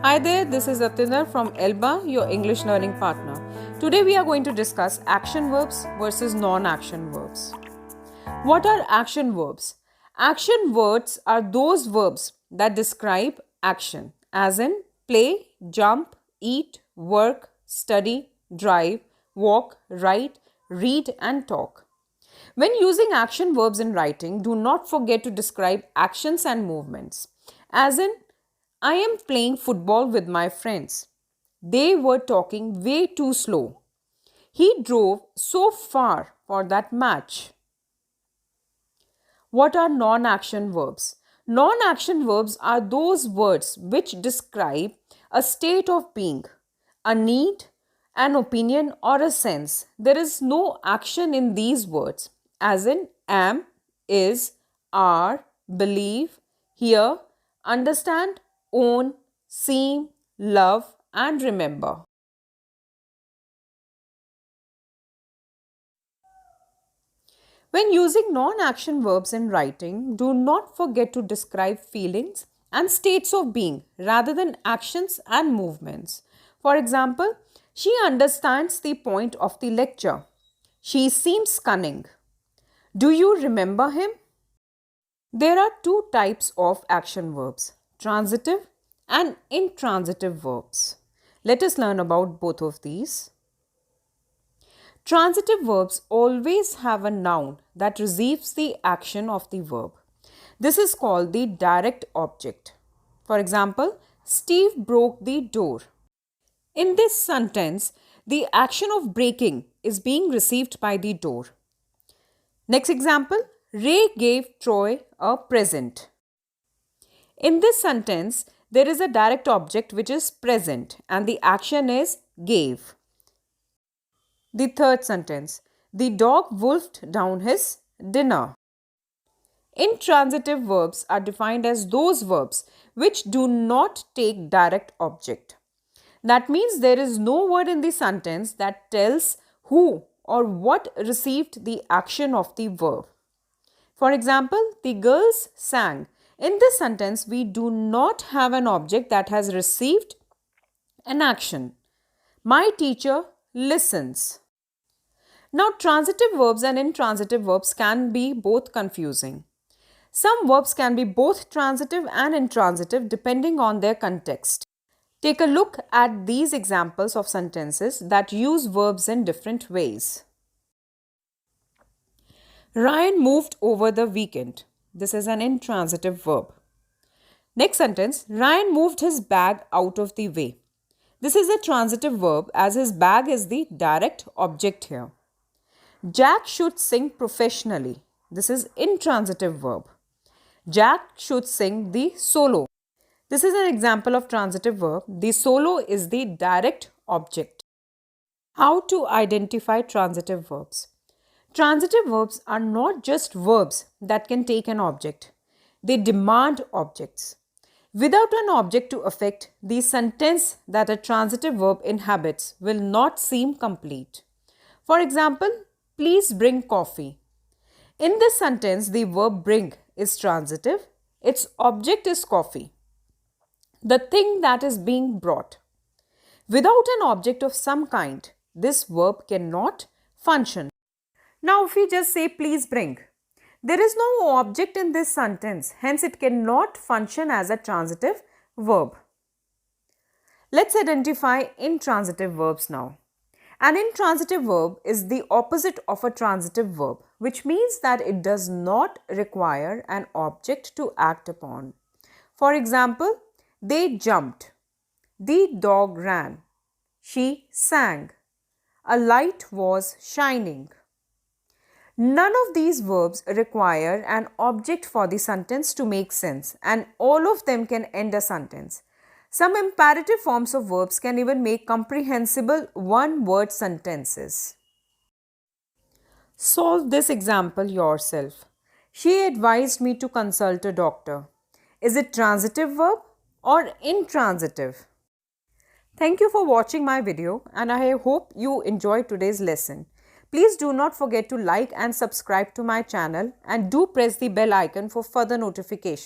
Hi there, this is Atinder from Elba, your English learning partner. Today we are going to discuss action verbs versus non-action verbs. What are action verbs? Action verbs are those verbs that describe action, as in play, jump, eat, work, study, drive, walk, write, read, and talk. When using action verbs in writing, do not forget to describe actions and movements, as in I am playing football with my friends. They were talking way too slow. He drove so far for that match. What are non action verbs? Non action verbs are those words which describe a state of being, a need, an opinion, or a sense. There is no action in these words, as in am, is, are, believe, hear, understand, own, seem, love, and remember. When using non action verbs in writing, do not forget to describe feelings and states of being rather than actions and movements. For example, she understands the point of the lecture. She seems cunning. Do you remember him? There are two types of action verbs, transitive and intransitive verbs. Let us learn about both of these. Transitive verbs always have a noun that receives the action of the verb. This is called the direct object. For example, Steve broke the door. In this sentence, the action of breaking is being received by the door. Next example, Ray gave Troy a present. In this sentence, there is a direct object which is present and the action is gave. The third sentence, the dog wolfed down his dinner. Intransitive verbs are defined as those verbs which do not take direct object. That means there is no word in the sentence that tells who or what received the action of the verb. For example, the girls sang. In this sentence, we do not have an object that has received an action. My teacher listens. Now, transitive verbs and intransitive verbs can be both confusing. Some verbs can be both transitive and intransitive depending on their context. Take a look at these examples of sentences that use verbs in different ways. Ryan moved over the weekend. This is an intransitive verb. Next sentence, Ryan moved his bag out of the way. This is a transitive verb as his bag is the direct object here. Jack should sing professionally. This is intransitive verb. Jack should sing the solo. This is an example of transitive verb. The solo is the direct object. How to identify transitive verbs? Transitive verbs are not just verbs that can take an object. They demand objects. Without an object to affect, the sentence that a transitive verb inhabits will not seem complete. For example, please bring coffee. In this sentence, the verb bring is transitive. Its object is coffee, the thing that is being brought. Without an object of some kind, this verb cannot function. Now, if we just say please bring, there is no object in this sentence, hence it cannot function as a transitive verb. Let's identify intransitive verbs now. An intransitive verb is the opposite of a transitive verb, which means that it does not require an object to act upon. For example, they jumped. The dog ran. She sang. A light was shining. None of these verbs require an object for the sentence to make sense, and all of them can end a sentence. Some imperative forms of verbs can even make comprehensible one-word sentences. Solve this example yourself. She advised me to consult a doctor. Is it transitive verb or intransitive? Thank you for watching my video and I hope you enjoyed today's lesson. Please do not forget to like and subscribe to my channel and do press the bell icon for further notifications.